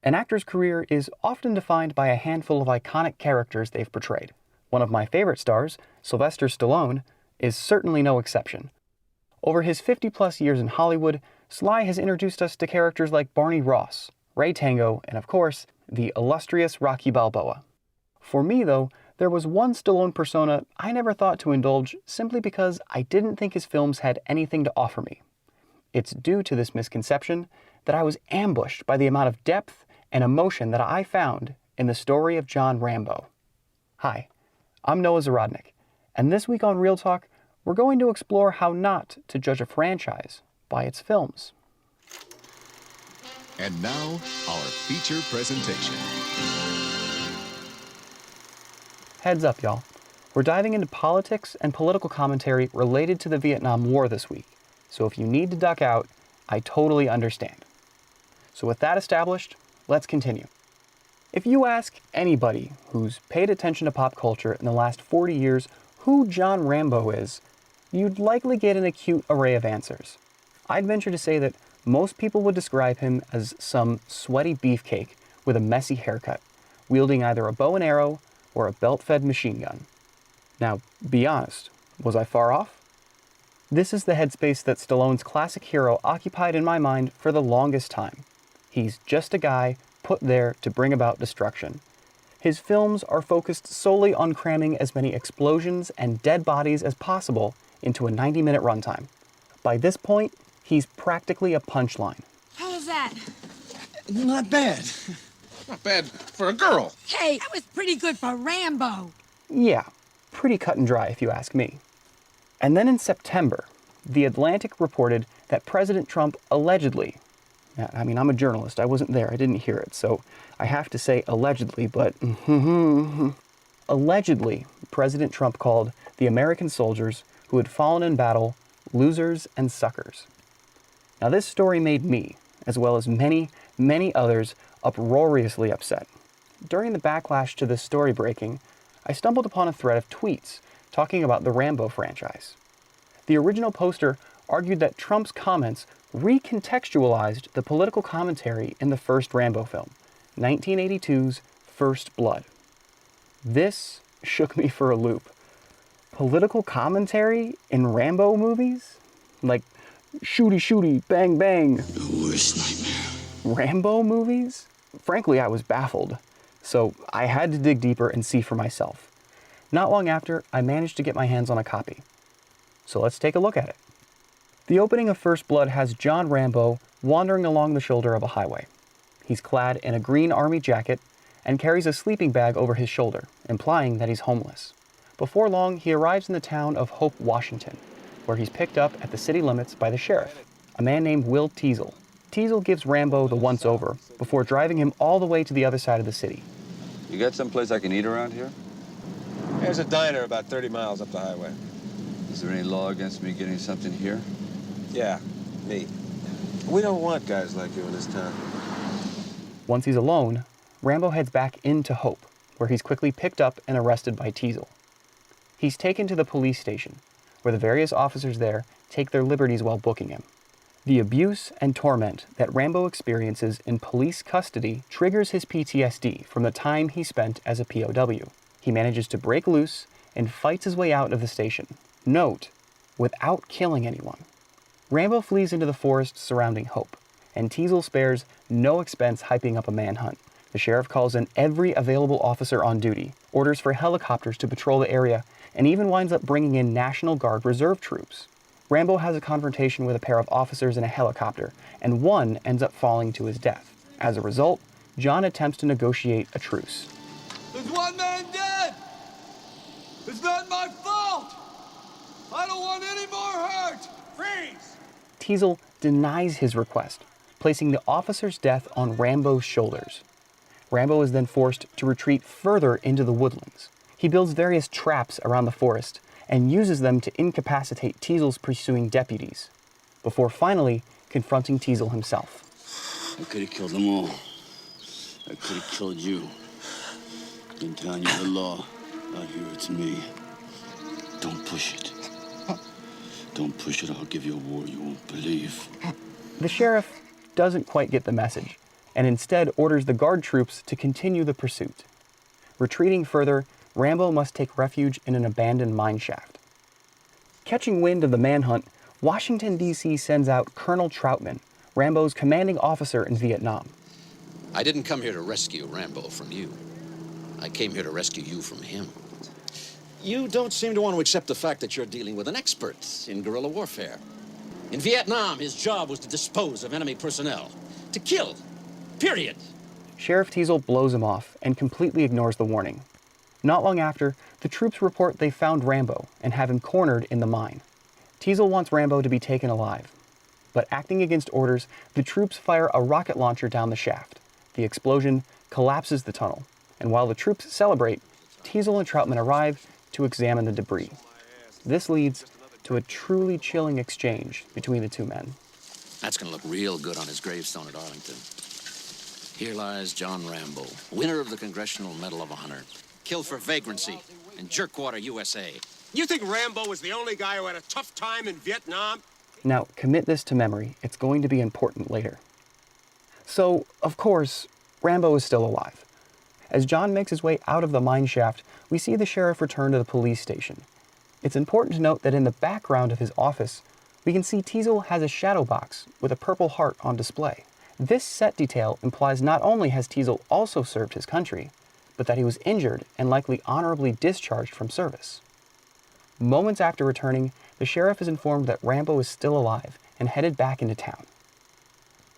An actor's career is often defined by a handful of iconic characters they've portrayed. One of my favorite stars, Sylvester Stallone, is certainly no exception. Over his 50-plus years in Hollywood, Sly has introduced us to characters like Barney Ross, Ray Tango, and of course, the illustrious Rocky Balboa. For me, though, there was one Stallone persona I never thought to indulge simply because I didn't think his films had anything to offer me. It's due to this misconception that I was ambushed by the amount of depth and emotion that I found in the story of John Rambo. Hi, I'm Noah Zahradnik, and this week on Real Talk, we're going to explore how not to judge a franchise by its films. And now, our feature presentation. Heads up, y'all. We're diving into politics and political commentary related to the Vietnam War this week, so if you need to duck out, I totally understand. So with that established, let's continue. If you ask anybody who's paid attention to pop culture in the last 40 years who John Rambo is, you'd likely get an acute array of answers. I'd venture to say that most people would describe him as some sweaty beefcake with a messy haircut, wielding either a bow and arrow or a belt-fed machine gun. Now, be honest, was I far off? This is the headspace that Stallone's classic hero occupied in my mind for the longest time. He's just a guy put there to bring about destruction. His films are focused solely on cramming as many explosions and dead bodies as possible into a 90-minute runtime. By this point, he's practically a punchline. How was that? Not bad. Not bad for a girl. Hey, that was pretty good for Rambo. Yeah, pretty cut and dry if you ask me. And then in September, The Atlantic reported that President Trump allegedly, I'm a journalist, I wasn't there, I didn't hear it, so I have to say allegedly, but allegedly, President Trump called the American soldiers who had fallen in battle losers and suckers. Now this story made me, as well as many, many others, uproariously upset. During the backlash to this story breaking, I stumbled upon a thread of tweets talking about the Rambo franchise. The original poster argued that Trump's comments recontextualized the political commentary in the first Rambo film, 1982's First Blood. This shook me for a loop. Political commentary in Rambo movies? Like shooty shooty, bang bang. The worst nightmare. Rambo movies? Frankly, I was baffled, so I had to dig deeper and see for myself. Not long after, I managed to get my hands on a copy. So let's take a look at it. The opening of First Blood has John Rambo wandering along the shoulder of a highway. He's clad in a green army jacket and carries a sleeping bag over his shoulder, implying that he's homeless. Before long, he arrives in the town of Hope, Washington, where he's picked up at the city limits by the sheriff, a man named Will Teasel. Teasel gives Rambo the once-over before driving him all the way to the other side of the city. You got someplace I can eat around here? There's a diner about 30 miles up the highway. Is there any law against me getting something here? Yeah, me. We don't want guys like you in this town. Once he's alone, Rambo heads back into Hope, where he's quickly picked up and arrested by Teasel. He's taken to the police station, where the various officers there take their liberties while booking him. The abuse and torment that Rambo experiences in police custody triggers his PTSD from the time he spent as a POW. He manages to break loose and fights his way out of the station. Note, without killing anyone. Rambo flees into the forest surrounding Hope, and Teasel spares no expense hyping up a manhunt. The sheriff calls in every available officer on duty, orders for helicopters to patrol the area, and even winds up bringing in National Guard reserve troops. Rambo has a confrontation with a pair of officers in a helicopter, and one ends up falling to his death. As a result, John attempts to negotiate a truce. There's one man dead! It's not my fault! I don't want any more hurt! Freeze! Teasel denies his request, placing the officer's death on Rambo's shoulders. Rambo is then forced to retreat further into the woodlands. He builds various traps around the forest and uses them to incapacitate Teasel's pursuing deputies, before finally confronting Teasel himself. I could have killed them all. I could have killed you. Been telling you the law. Out here it's me. Don't push it. Don't push it, I'll give you a war you won't believe. The sheriff doesn't quite get the message, and instead orders the guard troops to continue the pursuit. Retreating further, Rambo must take refuge in an abandoned mine shaft. Catching wind of the manhunt, Washington, D.C. sends out Colonel Troutman, Rambo's commanding officer in Vietnam. I didn't come here to rescue Rambo from you. I came here to rescue you from him. You don't seem to want to accept the fact that you're dealing with an expert in guerrilla warfare. In Vietnam, his job was to dispose of enemy personnel. To kill. Period. Sheriff Teasel blows him off and completely ignores the warning. Not long after, the troops report they found Rambo and have him cornered in the mine. Teasel wants Rambo to be taken alive. But acting against orders, the troops fire a rocket launcher down the shaft. The explosion collapses the tunnel, and while the troops celebrate, Teasel and Troutman arrive to examine the debris. This leads to a truly chilling exchange between the two men. That's gonna look real good on his gravestone at Arlington. Here lies John Rambo, winner of the Congressional Medal of Honor, killed for vagrancy in Jerkwater, USA. You think Rambo was the only guy who had a tough time in Vietnam? Now, commit this to memory. It's going to be important later. So, of course, Rambo is still alive. As John makes his way out of the mine shaft, we see the sheriff return to the police station. It's important to note that in the background of his office, we can see Teasel has a shadow box with a purple heart on display. This set detail implies not only has Teasel also served his country, but that he was injured and likely honorably discharged from service. Moments after returning, the sheriff is informed that Rambo is still alive and headed back into town.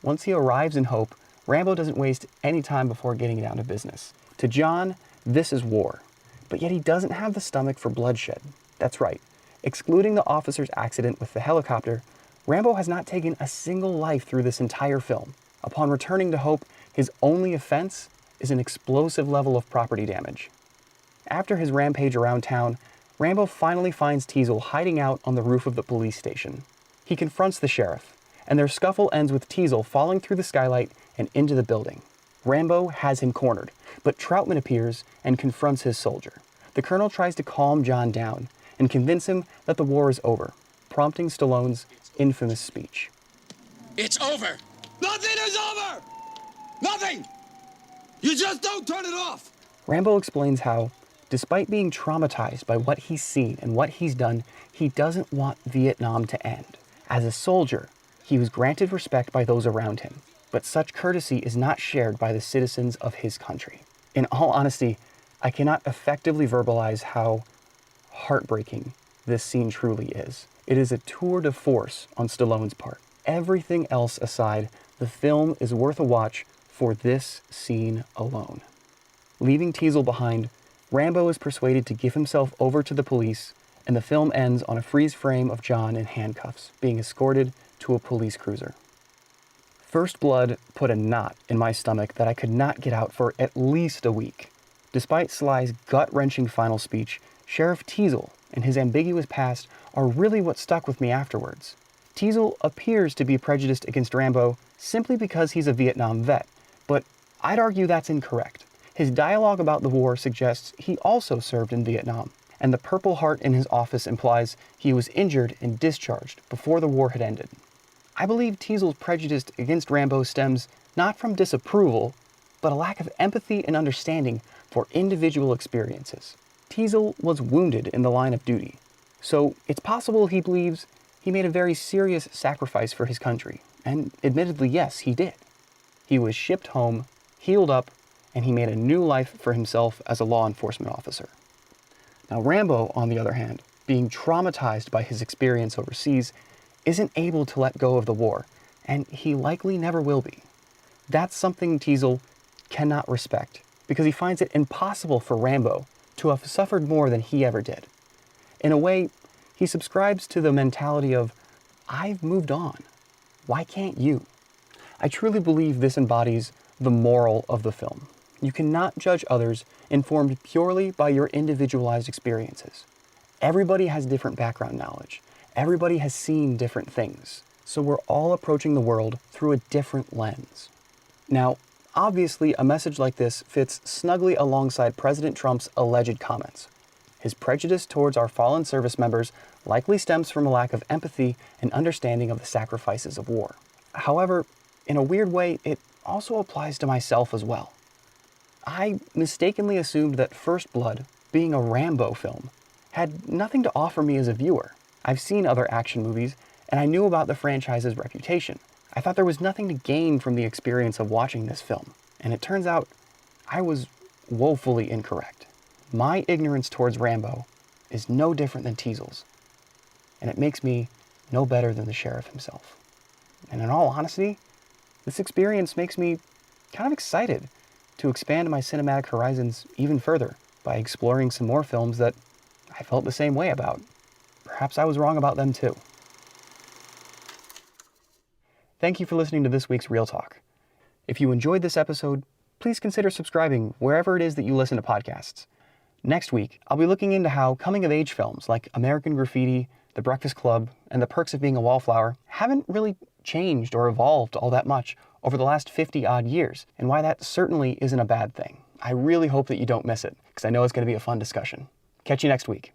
Once he arrives in Hope, Rambo doesn't waste any time before getting down to business. To John, this is war, but yet he doesn't have the stomach for bloodshed. That's right, excluding the officer's accident with the helicopter, Rambo has not taken a single life through this entire film. Upon returning to Hope, his only offense is an explosive level of property damage. After his rampage around town, Rambo finally finds Teasel hiding out on the roof of the police station. He confronts the sheriff, and their scuffle ends with Teasel falling through the skylight and into the building. Rambo has him cornered, but Troutman appears and confronts his soldier. The colonel tries to calm John down and convince him that the war is over, prompting Stallone's infamous speech. It's over! Nothing is over! Nothing! You just don't turn it off! Rambo explains how, despite being traumatized by what he's seen and what he's done, he doesn't want Vietnam to end. As a soldier, he was granted respect by those around him, but such courtesy is not shared by the citizens of his country. In all honesty, I cannot effectively verbalize how heartbreaking this scene truly is. It is a tour de force on Stallone's part. Everything else aside, the film is worth a watch for this scene alone. Leaving Teasel behind, Rambo is persuaded to give himself over to the police, and the film ends on a freeze frame of John in handcuffs, being escorted to a police cruiser. First Blood put a knot in my stomach that I could not get out for at least a week. Despite Sly's gut-wrenching final speech, Sheriff Teasel and his ambiguous past are really what stuck with me afterwards. Teasel appears to be prejudiced against Rambo simply because he's a Vietnam vet, but I'd argue that's incorrect. His dialogue about the war suggests he also served in Vietnam, and the Purple Heart in his office implies he was injured and discharged before the war had ended. I believe Teasel's prejudice against Rambo stems not from disapproval, but a lack of empathy and understanding for individual experiences. Teasel was wounded in the line of duty, so it's possible he believes he made a very serious sacrifice for his country, and admittedly, yes, he did. He was shipped home, healed up, and he made a new life for himself as a law enforcement officer. Now, Rambo, on the other hand, being traumatized by his experience overseas, isn't able to let go of the war, and he likely never will be. That's something Teasel cannot respect, because he finds it impossible for Rambo to have suffered more than he ever did. In a way, he subscribes to the mentality of, I've moved on. Why can't you? I truly believe this embodies the moral of the film. You cannot judge others informed purely by your individualized experiences. Everybody has different background knowledge. Everybody has seen different things. So we're all approaching the world through a different lens. Now, obviously, a message like this fits snugly alongside President Trump's alleged comments. His prejudice towards our fallen service members likely stems from a lack of empathy and understanding of the sacrifices of war. However, in a weird way, it also applies to myself as well. I mistakenly assumed that First Blood, being a Rambo film, had nothing to offer me as a viewer. I've seen other action movies, and I knew about the franchise's reputation. I thought there was nothing to gain from the experience of watching this film, and it turns out I was woefully incorrect. My ignorance towards Rambo is no different than Teasel's, and it makes me no better than the sheriff himself. And in all honesty, this experience makes me kind of excited to expand my cinematic horizons even further by exploring some more films that I felt the same way about. Perhaps I was wrong about them too. Thank you for listening to this week's Real Talk. If you enjoyed this episode, please consider subscribing wherever it is that you listen to podcasts. Next week, I'll be looking into how coming-of-age films like American Graffiti, The Breakfast Club, and The Perks of Being a Wallflower haven't really changed or evolved all that much over the last 50-odd years, and why that certainly isn't a bad thing. I really hope that you don't miss it, because I know it's going to be a fun discussion. Catch you next week.